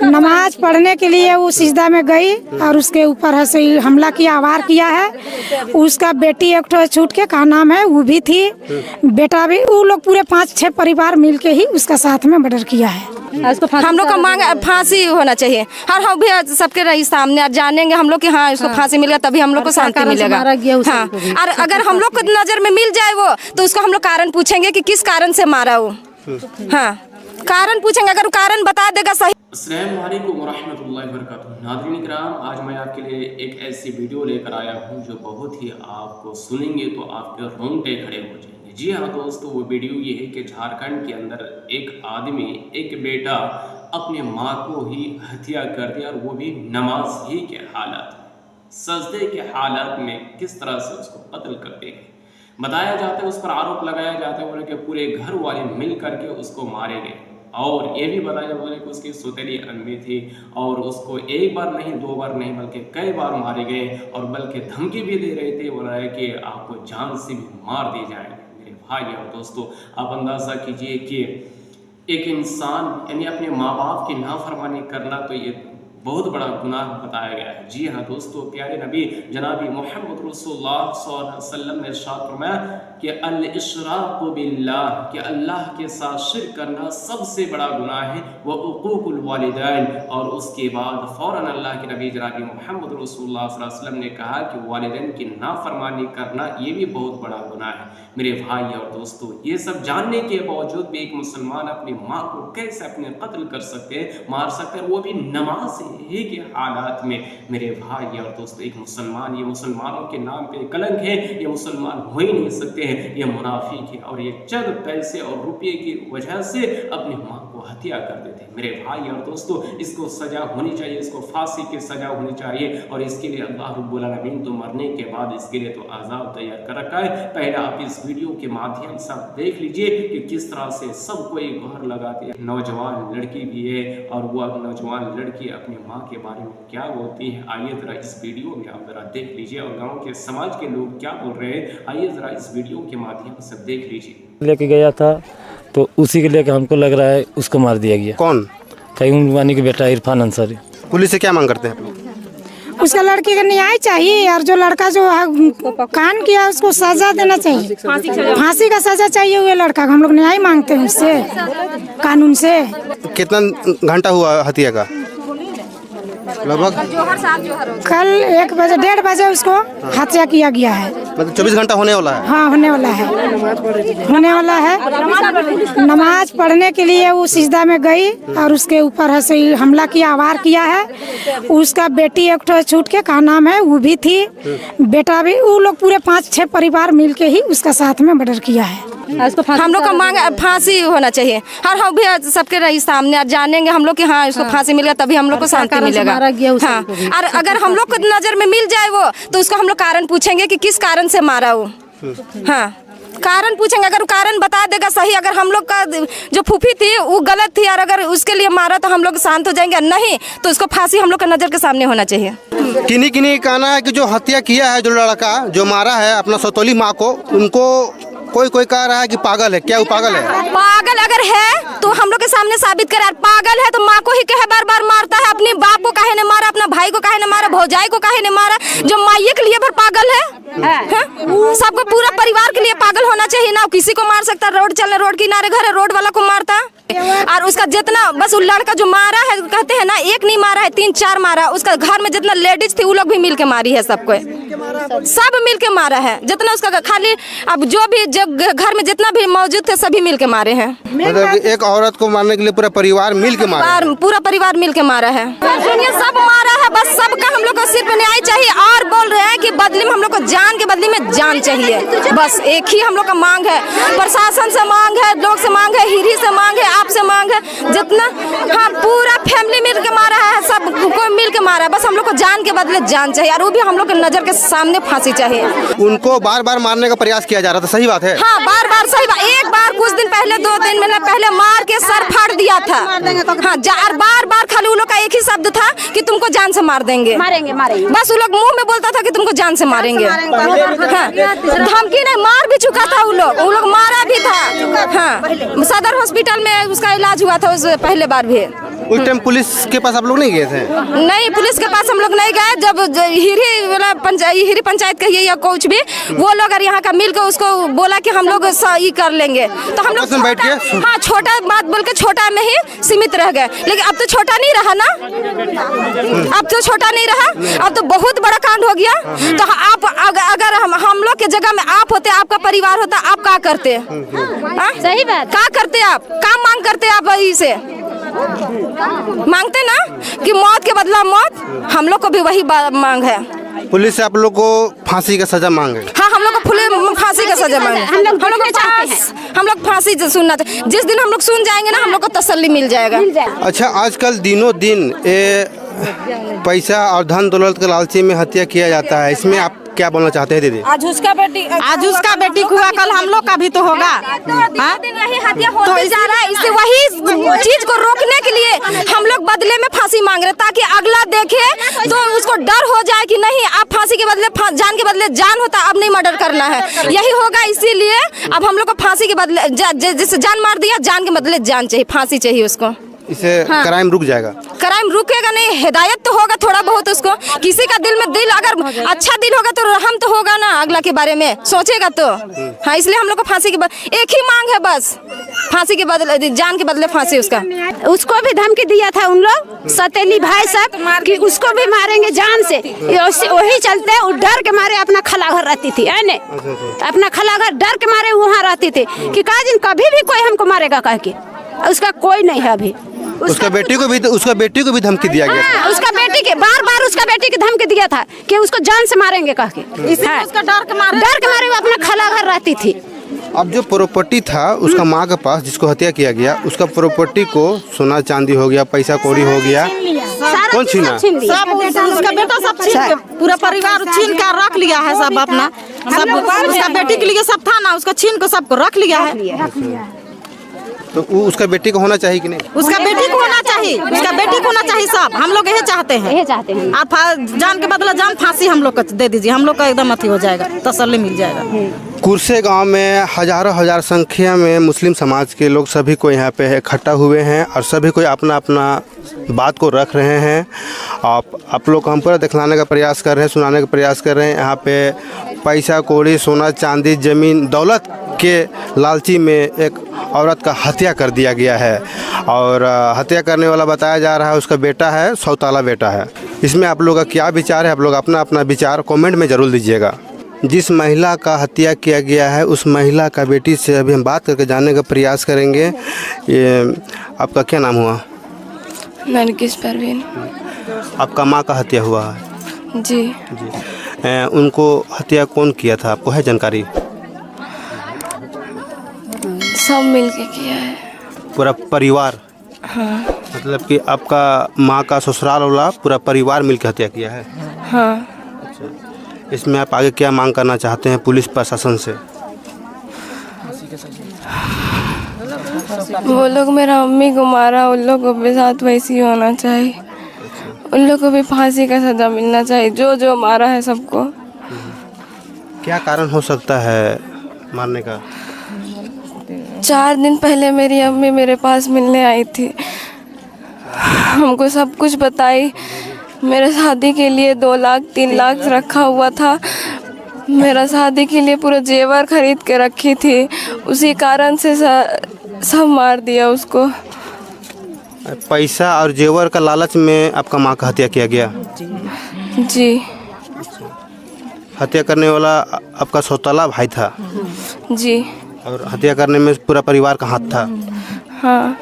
नमाज पढ़ने के लिए वो सिजदा में गई और उसके ऊपर ऐसे ही हमला किया, वार किया है। उसका बेटी एक ठो छूट के का नाम है, वो भी थी, बेटा भी, वो लोग पूरे 5-6 परिवार मिलके ही उसका साथ में मर्डर किया है। हम लोग का मांग फांसी होना चाहिए। और हम भी सबके रही सामने जानेंगे हम लोग कि हाँ इसको फांसी मिलेगा तभी हम लोग को शांति मिलेगा। हाँ, और अगर हम लोग को नजर में मिल जाए वो तो उसको हम लोग कारण पूछेंगे कि किस कारण से मारा वो। हाँ, कारण पूछेंगे, अगर वो कारण बता देगा सही। अस्सलाम वालेकुम रहमतुल्लाहि व बरकातुहू। नाज़रीन किराम, आज मैं आपके लिए एक ऐसी वीडियो लेकर आया हूँ जो बहुत ही आपको सुनेंगे तो आपके रोंगटे खड़े हो जाएंगे। जी हाँ दोस्तों, वो वीडियो ये है कि झारखंड के अंदर एक आदमी, एक बेटा अपने माँ को ही हत्या कर दिया, और वो भी नमाज ही के हालात में, सजदे के हालात में किस तरह से उसको कत्ल कर देंगे। बताया जाता है, उस पर आरोप लगाया जाता है बोले कि पूरे घर वाले मिल करके उसको मारे गए, और ये भी बताया बोले कि उसकी सौतेली अम्मी थी और उसको एक बार नहीं, 2 बार नहीं, बल्कि कई बार मारे गए, और बल्कि धमकी भी दे रहे थे, बोल रहा है कि आपको जान से भी मार दी जाएंगे। मेरे भाई और दोस्तों, आप अंदाज़ा कीजिए कि एक इंसान यानी अपने माँ बाप की नाफरमानी करना तो ये बहुत बड़ा गुनाह बताया गया है। जी हाँ दोस्तों, प्यारे नबी जनाबी मोहम्मद रसूलुल्लाह सल्लल्लाहु अलैहि वसल्लम ने इरशाद फरमाया कि अल इशराकु बिल्लाह, कि अल्लाह के साथ शिर्क करना सबसे बड़ा गुनाह है, व उकूकुल वालिदैन, और उसके बाद फ़ौरन अल्लाह के नबी जनाबी मोहम्मद रसूलुल्लाह सल्लल्लाहु अलैहि वसल्लम ने कहा कि वालिदैन की नाफरमानी करना ये भी बहुत बड़ा गुनाह है। मेरे भाई और दोस्तों, ये सब जानने के बावजूद भी एक मुसलमान अपनी माँ को कैसे अपने कत्ल कर सकते हैं, मार सकते हैं, वो भी नमाज ही के हालात में। मेरे भाई और दोस्तों, एक मुसलमान, ये मुसलमानों के नाम पे कलंक है, ये मुसलमान हो ही नहीं सकते हैं, ये मुनाफिक है, और ये चंद पैसे और रुपये की वजह से अपनी माँ को हत्या कर देते हैं। मेरे भाई और दोस्तों, इसको सजा होनी चाहिए, इसको फांसी की सजा होनी चाहिए, और इसके लिए अल्लाह रब्बुल आलमीन तो मरने के बाद इसके लिए तो आज़ाब तैयार कर रखा है। पहले आप इस वीडियो के माध्यम से आप देख लीजिए कि किस तरह से सबको एक गुहार लगाती है। नौजवान लड़की भी है, और वो नौजवान लड़की अपनी माँ के बारे में क्या बोलती है, आइए ज़रा इस वीडियो में आप ज़रा देख लीजिए, और गाँव के समाज के लोग क्या बोल रहे हैं, आइए ज़रा इस वीडियो के माध्यम से देख लीजिए। लेके गया था तो उसी के लेके हमको लग रहा है उसको मार दिया गया। कौन? कयूम वानी के बेटा इरफान अंसारी। पुलिस से क्या मांग करते हैं? उसका लड़की का न्याय चाहिए, और जो लड़का जो कान किया उसको सजा देना चाहिए, फांसी का सजा चाहिए हुए लड़का का। हम लोग न्याय मांगते हैं उससे, कानून से। कितना घंटा हुआ हत्या का? लगभग कल 1 बजे 1:30 बजे उसको हत्या किया गया है। मतलब 24 घंटा होने वाला है? हाँ, होने वाला है, होने वाला है। नमाज पढ़ने के लिए वो सिजदा में गई और उसके ऊपर ऐसे ही हमला किया, वार किया है। उसका बेटी एक ठो छूट के का नाम है, वो भी थी, बेटा भी, वो लोग पूरे 5-6 परिवार मिलके ही उसका साथ में मर्डर किया है। हम लोग का मांग फांसी होना चाहिए। और हम भी सबके रही सामने जानेंगे हम लोग कि हाँ इसको फांसी मिलेगा तभी हम लोग को शांति मिलेगा। हाँ, और अगर हम लोग को नजर में मिल जाए वो तो उसको हम लोग कारण पूछेंगे कि किस कारण से मारा वो। हाँ, कारण पूछेंगे, अगर वो कारण बता देगा सही, अगर हम लोग का जो फूफी थी वो गलत थी और अगर उसके लिए मारा तो हम लोग शांत हो जाएंगे, नहीं तो उसको फांसी हम लोग का नजर के सामने होना चाहिए। किन्हीं कहना है कि जो हत्या किया है, जो लड़का जो मारा है अपना सौतेली माँ को, उनको कोई कह रहा है कि पागल है। क्या वो पागल है? पागल अगर है तो हम लोग के सामने साबित करे। पागल है तो माँ को ही कहे बार बार मारता है, अपने बाप को काहे ने मारा, अपना भाई को काहे ने मारा, भौजाई को काहे ने मारा, जो माइये के लिए भर पागल है। सबको पूरा परिवार के लिए पागल होना चाहिए ना। किसी को मार सकता, रोड चलने, रोड किनारे घर है, रोड वाला को मारता। और उसका जितना बस वो लड़का जो मारा है, कहते हैं ना एक नहीं मारा है 3-4 मारा। उसका घर में जितना लेडीज थी वो लोग भी मिल के मारी है, सबको सब मिल के मारा है। जितना उसका खाली अब जो भी घर में जितना भी मौजूद थे सभी मिल के मारे हैं। मतलब एक औरत को मारने के लिए पूरा परिवार मिल के मारा, पूरा परिवार मिल के मारा है। सब मारा है, बस सबका हम लोग को सिर्फ न्याय चाहिए। और बोल रहे हैं कि बदले में हम लोग को जान के बदले में जान चाहिए। बस एक ही हम लोग का मांग है, प्रशासन से मांग है, लोग से मांग है, हिरी से मांग है, आपसे मांग है, जितना। हाँ, पूरा फैमिली मिल के मारा है, सब कोई मिल के मारा, बस हम लोग को जान के बदले जान चाहिए, और वो भी हम लोग के नजर के सामने फांसी चाहिए। उनको बार बार मारने का प्रयास किया जा रहा था, सही बात है? हाँ, बार बार सही बात। एक बार कुछ दिन पहले, 2 दिन पहले मार के सर फाड़ दिया था। हाँ, बार बार खाली उन लोग का एक ही शब्द था कि तुमको जान से मार देंगे, मारेंगे। बस उन लोग मुंह में बोलता था कि तुमको जान से मारेंगे। हाँ, धमकी नहीं, मार भी चुका था उन लोग मारा भी था। हाँ, सदर हॉस्पिटल में उसका इलाज हुआ था उस पहले बार भी। उस टाइम पुलिस के पास आप लोग नहीं गए थे? नहीं, पुलिस के पास हम लोग नहीं गए। जब हिरी पंचायत कहिए या कुछ भी, वो लोग अगर यहाँ का मिल के उसको बोला कि हम लोग ये कर लेंगे, तो हम लोग बैठ के हाँ, छोटा बात बोल के छोटा में ही सीमित रह गए। लेकिन अब तो छोटा नहीं रहा ना, अब तो छोटा नहीं रहा, अब तो बहुत बड़ा कांड हो गया। तो आप अगर हम लोग के जगह में आप होते, आपका परिवार होता, आप क्या करते? सही बात, क्या करते आप? काम मांग करते आप? इसे मांगते ना कि मौत के बदला मौत, हम लोग को भी वही मांग है। पुलिस से आप लोग को फांसी का सजा मांगे? हाँ, हम लोग को फांसी का सजा मांगे। हम लोग फांसी सुनना चाहिए। जिस दिन हम लोग सुन जाएंगे ना, हम लोग को तसल्ली मिल जाएगा। अच्छा, आजकल दिनों दिन पैसा और धन दौलत के लालची में हत्या किया जाता है, इसमें आप क्या बोलना चाहते हैं दीदी? आज उसका बेटी हुआ, कल हम लोग का भी तो होगा। हत्या होते जा रहा है, इससे वही चीज को रोकने के लिए हम लोग बदले में फांसी मांग रहे, ताकि अगला देखे तो उसको डर हो जाए कि नहीं, अब फांसी के बदले जान के बदले जान होता, अब नहीं मर्डर करना है, यही होगा। इसीलिए अब हम लोग को फांसी के बदले जैसे जान मार दिया, जान के बदले जान चाहिए, फांसी चाहिए उसको। इससे क्राइम रुक जाएगा? क्राइम रुकेगा नहीं, हिदायत तो होगा थोड़ा बहुत उसको। किसी का दिल में दिल अगर अच्छा दिल होगा तो रहम तो होगा ना, अगला के बारे में सोचेगा तो। हाँ, इसलिए हम लोग को फांसी के एक ही मांग है, बस फांसी के बदले जान के बदले फांसी। उसको भी धमकी दिया था उन लोग, सौतेली भाई सब, कि उसको भी मारेंगे जान से। वही चलते वो डर के मारे अपना खला घर रहती थी, है ने, अपना खला घर डर के मारे वहाँ रहती थी कि कभी भी कोई हमको मारेगा कह के। उसका कोई नहीं है अभी। उसका बेटी को भी धमकी दिया गया था। उसका बेटी के बार उसका बेटी की धमकी दिया था कि उसको जान से मारेंगे कह के। उसका डर के मारे वो अपना खला घर रहती थी। अब जो प्रॉपर्टी था उसका माँ के पास, जिसको हत्या किया गया, उसका प्रॉपर्टी को सोना चांदी हो गया, पैसा कौड़ी हो गया, कौन छीना? सब उसका बेटा सब छीन के, पूरा परिवार छीन के रख लिया है सब अपना। सब उसका बेटी के लिए सब था ना, उसका छीन को सबको रख लिया है। तो उसका बेटी को होना चाहिए कि नहीं? उसका बेटी को होना चाहिए, उसका बेटी को होना चाहिए। सब हम लोग यही चाहते हैं। आप जान के बदला जान, फांसी हम लोग को दे दीजिए, हम लोग का एकदम अथी हो जाएगा, तसल्ली मिल जाएगा। कुरसे गांव में हजार संख्या में मुस्लिम समाज के लोग सभी को यहाँ पे इकट्ठा हुए हैं और सभी कोई अपना अपना बात को रख रहे हैं। आप लोग को हम पूरा दिखलाने का प्रयास कर रहे हैं, सुनाने का प्रयास कर रहे हैं। यहाँ पे पैसा कौड़ी, सोना चांदी, ज़मीन दौलत के लालची में एक औरत का हत्या कर दिया गया है और हत्या करने वाला बताया जा रहा है उसका बेटा है, सौताला बेटा है। इसमें आप लोग का क्या विचार है? आप लोग अपना अपना विचार कमेंट में ज़रूर दीजिएगा। जिस महिला का हत्या किया गया है उस महिला का बेटी से अभी हम बात करके जानने का प्रयास करेंगे। ये आपका क्या नाम हुआ? नरगिस परवीन। आपका माँ का हत्या हुआ है? जी। उनको हत्या कौन किया था, आपको है जानकारी? सब मिलके किया है, पूरा परिवार? हाँ। मतलब कि आपका माँ का ससुराल वाला पूरा परिवार मिलकर हत्या किया है? हाँ। अच्छा, इसमें आप आगे क्या मांग करना चाहते हैं पुलिस प्रशासन से? वो लोग मेरा अम्मी को मारा, उन लोगों के साथ वैसे ही होना चाहिए। उन लोगों को भी फांसी का सजा मिलना चाहिए, जो मारा है सबको। क्या कारण हो सकता है मारने का? 4 दिन पहले मेरी अम्मी मेरे पास मिलने आई थी, हमको सब कुछ बताई। मेरे शादी के लिए 2 लाख 3 लाख रखा हुआ था, मेरा शादी के लिए पूरा जेवर खरीद के रखी थी, उसी कारण से सब मार दिया उसको। पैसा और जेवर का लालच में आपका माँ का हत्या किया गया? जी। हत्या करने वाला आपका सौताला भाई था? जी। और हत्या करने में पूरा परिवार का हाथ था? हाँ।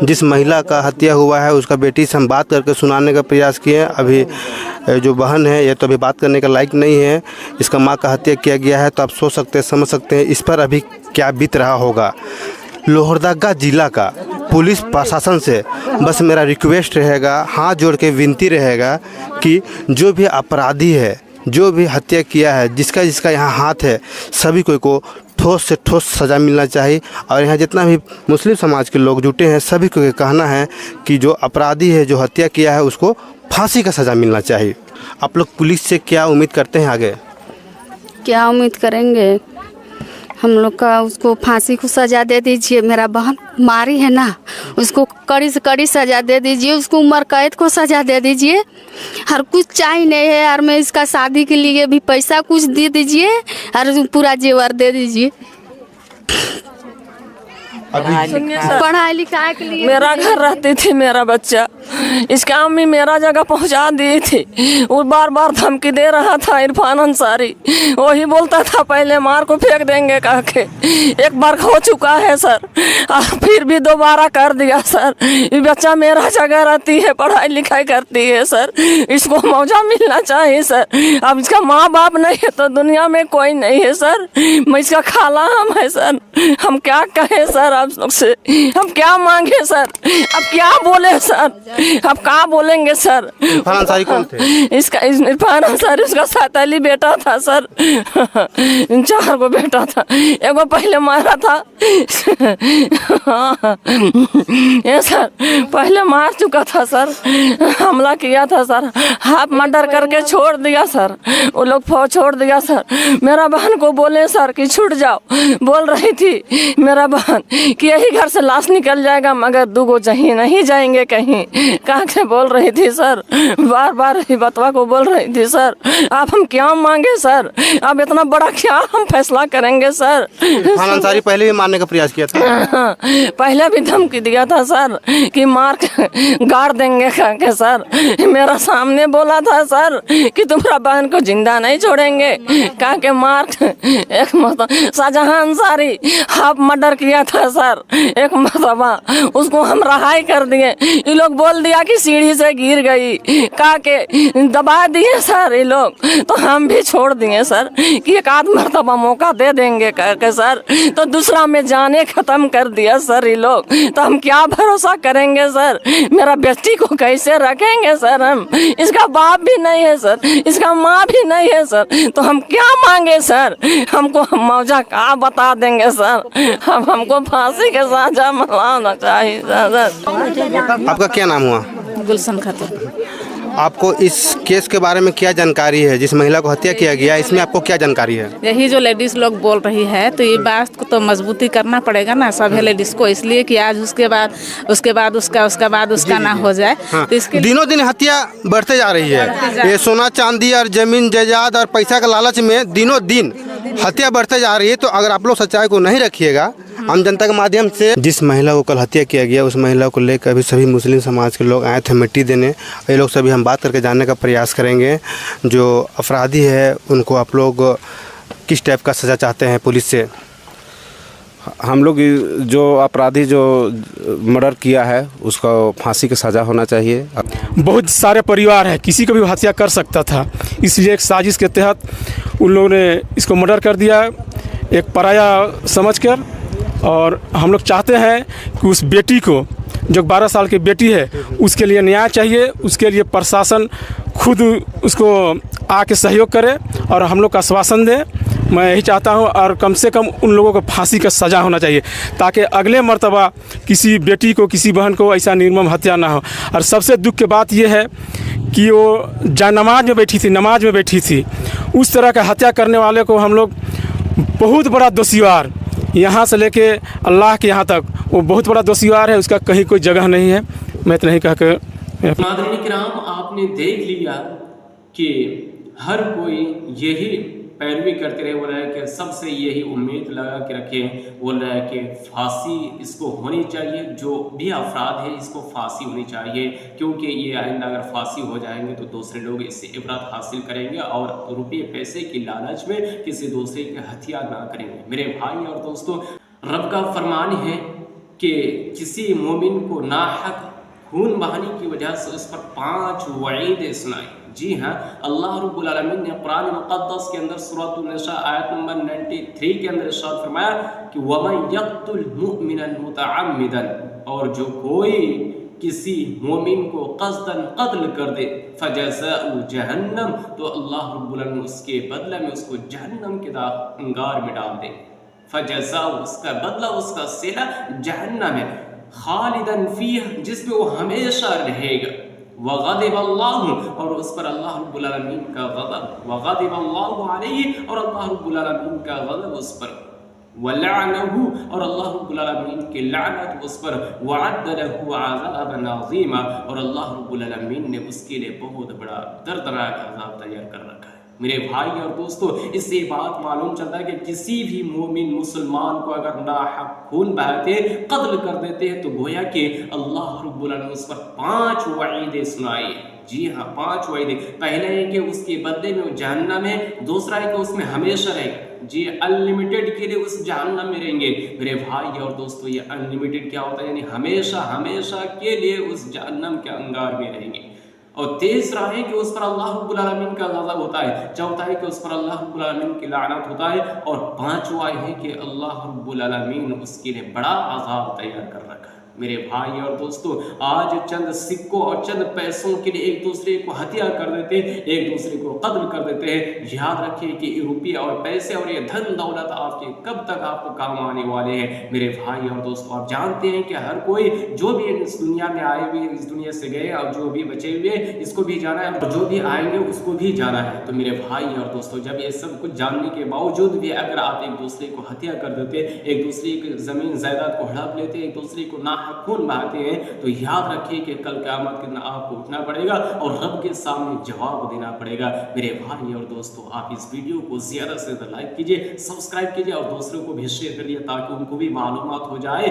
जिस महिला का हत्या हुआ है उसका बेटी से हम बात करके सुनाने का प्रयास किए। अभी जो बहन है ये तो अभी बात करने का लायक नहीं है। इसका माँ का हत्या किया गया है तो आप सोच सकते हैं, समझ सकते हैं इस पर अभी क्या बीत रहा होगा। लोहरदगा जिला का पुलिस प्रशासन से बस मेरा रिक्वेस्ट रहेगा, हाथ जोड़ के विनती रहेगा कि जो भी अपराधी है, जो भी हत्या किया है, जिसका जिसका यहाँ हाथ है, सभी को ठोस से ठोस सज़ा मिलना चाहिए। और यहाँ जितना भी मुस्लिम समाज के लोग जुटे हैं, सभी को ये कहना है कि जो अपराधी है, जो हत्या किया है, उसको फांसी का सज़ा मिलना चाहिए। आप लोग पुलिस से क्या उम्मीद करते हैं आगे? क्या उम्मीद करेंगे हम लोग का, उसको फांसी को सज़ा दे दीजिए। मेरा बहन मारी है ना, उसको कड़ी से कड़ी सज़ा दे दीजिए, उसको उम्र कैद को सज़ा दे दीजिए। हर कुछ चाहिए नहीं है और मैं इसका शादी के लिए भी पैसा कुछ दे दीजिए और पूरा जेवर दे दीजिए। पढ़ाई लिखाई के लिए मेरा घर रहती थी, मेरा बच्चा इसका अम्मी मेरा जगह पहुंचा दी थी। वो बार बार धमकी दे रहा था इरफान अंसारी, वही बोलता था पहले मार को फेंक देंगे कह के। एक बार हो चुका है सर और फिर भी दोबारा कर दिया सर। ये बच्चा मेरा जगह रहती है, पढ़ाई लिखाई करती है सर, इसको मौजा मिलना चाहिए सर। अब इसका माँ बाप नहीं है तो दुनिया में कोई नहीं है सर, मैं इसका खाला हम है सर। हम क्या कहें सर आप लोग से, हम क्या मांगे सर, अब क्या बोले सर, अब क्या बोलेंगे सर। इरफान अंसारी कौन थे? इसका इरफान अंसारी उसका 7 बेटा था सर, 4 गो बेटा था, एगो पहले मारा था ये सर पहले मार चुका था सर, हमला किया था सर, हाफ मर्डर करके छोड़ दिया सर, वो लोग फौज छोड़ दिया सर। मेरा बहन को बोले सर कि छूट जाओ, बोल रही थी मेरा बहन कि यही घर से लाश निकल जाएगा मगर 2 गो जहीं नहीं जाएंगे कहीं, कहाँ से बोल रही थी सर, बार बार ही बतवा को बोल रही थी सर। अब हम क्या मांगे सर, अब इतना बड़ा क्या हम फैसला करेंगे सर। इरफान अंसारी पहले भी मारने का प्रयास किया था, पहले भी धमकी दिया था सर कि मार गाड़ देंगे कह के सर। मेरा सामने बोला था सर कि तुम्हारा बहन को जिंदा नहीं छोड़ेंगे कह के मार। एक शाहजहां अंसारी हाफ मर्डर किया था सर, एक मरतबा उसको हम रहाई कर दिए। ये लोग बोल दिया कि सीढ़ी से गिर गई कह के दबा दिए सर ये लोग, तो हम भी छोड़ दिए सर कि एक आध मरतबा मौका दे देंगे कह के सर, तो दूसरा में जाने खत्म कर दिया सर ये लोग। तो हम क्या भरोसा करेंगे सर, मेरा बेटी को कैसे रखेंगे सर, हम इसका बाप भी नहीं है सर, इसका माँ भी नहीं है सर, तो हम क्या मांगे सर, हमको मौजा क्या बता देंगे सर, हमको फांसी के सजा मिलना चाहिए सर। आपका क्या नाम हुआ? गुलशन खातून। आपको इस केस के बारे में क्या जानकारी है, जिस महिला को हत्या किया गया, इसमें आपको क्या जानकारी है? यही जो लेडीज लोग बोल रही है तो ये बात को तो मजबूती करना पड़ेगा ना सभी लेडीज को, इसलिए कि आज उसके बाद उसका ना हो जाए। हाँ। तो इसके दिनों दिन हत्या बढ़ते जा रही है, ये सोना चांदी और जमीन जायदाद और पैसा का लालच में दिनों दिन हत्या बढ़ते जा रही है। तो अगर आप लोग सच्चाई को नहीं रखिएगा आम जनता के माध्यम से, जिस महिला को कल हत्या किया गया उस महिला को लेकर अभी सभी मुस्लिम समाज के लोग आए थे मिट्टी देने। ये लोग सभी हम बात करके जानने का प्रयास करेंगे जो अपराधी है उनको आप लोग किस टाइप का सज़ा चाहते हैं पुलिस से। हम लोग जो अपराधी जो मर्डर किया है उसका फांसी की सज़ा होना चाहिए। बहुत सारे परिवार है, किसी को भी हत्या कर सकता था, इसलिए एक साजिश के तहत उन लोगों ने इसको मर्डर कर दिया एक पराया समझकर। और हम लोग चाहते हैं कि उस बेटी को, जो 12 साल की बेटी है, उसके लिए न्याय चाहिए, उसके लिए प्रशासन खुद उसको आके सहयोग करे और हम लोग का आश्वासन दे। मैं यही चाहता हूं, और कम से कम उन लोगों को फांसी का सज़ा होना चाहिए ताकि अगले मर्तबा किसी बेटी को, किसी बहन को ऐसा निर्मम हत्या ना हो। और सबसे दुख की बात यह है कि वो नमाज में बैठी थी, उस तरह का हत्या करने वाले को हम लोग बहुत बड़ा दोषीवार, यहाँ से लेके अल्लाह के यहाँ तक वो बहुत बड़ा दोषीवार है, उसका कहीं कोई जगह नहीं है। मैं इतना ही कह कर नाज़रीन किराम, आपने देख लिया कि हर कोई यही पैरवी करते रहे, बोल रहा है कि सबसे यही उम्मीद लगा के रखे, बोल रहा है कि फांसी इसको होनी चाहिए, जो भी अपराध है इसको फांसी होनी चाहिए, क्योंकि ये आइंदा अगर फांसी हो जाएंगे तो दूसरे लोग इससे इबरत हासिल करेंगे और रुपये पैसे की लालच में किसी दूसरे की हत्या ना करेंगे। मेरे भाई और दोस्तों, रब का फरमान है कि किसी मोमिन को नाहक खून बहाने की वजह से उस पर 5 वईदें सुनाई। जी हाँ, अल्लाह रब्बुल आलमीन ने कुरान मुक़द्दस के अंदर सूरह निसा आयत नंबर 93 के अंदर इरशाद फरमाया कि वमन यक़्तुल मुमिनन मुतअम्मिदन, और जो कोई किसी मोमिन को क़स्दन क़त्ल कर दे फजज़ाउ जहन्नम, तो अल्लाह रब्बुल आलमीन उसके बदले में उसको जहन्नम के अंगार में डाल दे। फजज़ाउ, उसका बदला, उसका सिला जहन्नम है, खालिदन फीह, जिसमें वो हमेशा रहेगा। वग़ज़िबल्लाहु, और उस पर अल्लाह रब्बुल आलमीन का ग़ज़ब, वग़ज़िबल्लाहु अलैहि, और अल्लाह रब्बुल आलमीन का ग़ज़ब उस पर, वलअनहु, और अल्लाह रब्बुल आलमीन की लानत उस पर, वअद्द लहु अज़ाबन अज़ीमा, और अल्लाह रब्बुल आलमीन ने उसके लिए बहुत बड़ा दर्दनाक अज़ाब तैयार कर रखा है। मेरे भाई और दोस्तों, इससे बात मालूम चलता है कि किसी भी मोमिन मुसलमान को अगर नाहक खून बहाते कत्ल कर देते हैं तो गोया कि अल्लाह रब्बुल आलमीन उस पर 5 वईदें सुनाई। जी हाँ, 5 वईदें। पहले है कि उसके बदले में वो जहन्नम है, दूसरा है कि उसमें हमेशा रहेगा। जी, अनलिमिटेड के लिए उस जहन्नम में रहेंगे। मेरे भाई और दोस्तों, ये अनलिमिटेड क्या होता है, यानी हमेशा हमेशा के लिए उस जहन्नम के अंगार में रहेंगे। और तीसरा है कि उस पर अल्लाह रब्बुल आलमीन का ग़ज़ब होता है। चौथा है कि उस पर अल्लाह रब्बुल आलमीन की लानत होता है। और पांचवा है कि अल्लाह रब्बुल आलमीन उसके लिए बड़ा अज़ाब तैयार कर रखा है। मेरे भाई और दोस्तों, आज चंद सिक्कों और चंद पैसों के लिए एक दूसरे को हत्या कर देते हैं, एक दूसरे को कत्ल कर देते हैं। याद रखिए कि रुपया और पैसे और ये धन दौलत आपके कब तक आपको काम आने वाले हैं। मेरे भाई और दोस्तों, आप जानते हैं कि हर कोई जो भी इस दुनिया में आए हुए, इस दुनिया से गए, और जो भी बचे हुए इसको भी जाना है, और जो भी आएंगे उसको भी जाना है। तो मेरे भाई और दोस्तों, जब ये सब कुछ जानने के बावजूद भी अगर आप एक दूसरे को हत्या कर देते, एक दूसरे की ज़मीन जायदाद को हड़प लेते, एक दूसरे को ना खून बहाते हैं, तो याद रखिए कि कल क़यामत के दिन आपको उठना पड़ेगा और रब के सामने जवाब देना पड़ेगा। मेरे भाई और दोस्तों, आप इस वीडियो को ज़्यादा से ज़्यादा लाइक कीजिए, सब्सक्राइब कीजिए और दूसरों को भी शेयर करिए ताकि उनको भी मालूमात हो जाए।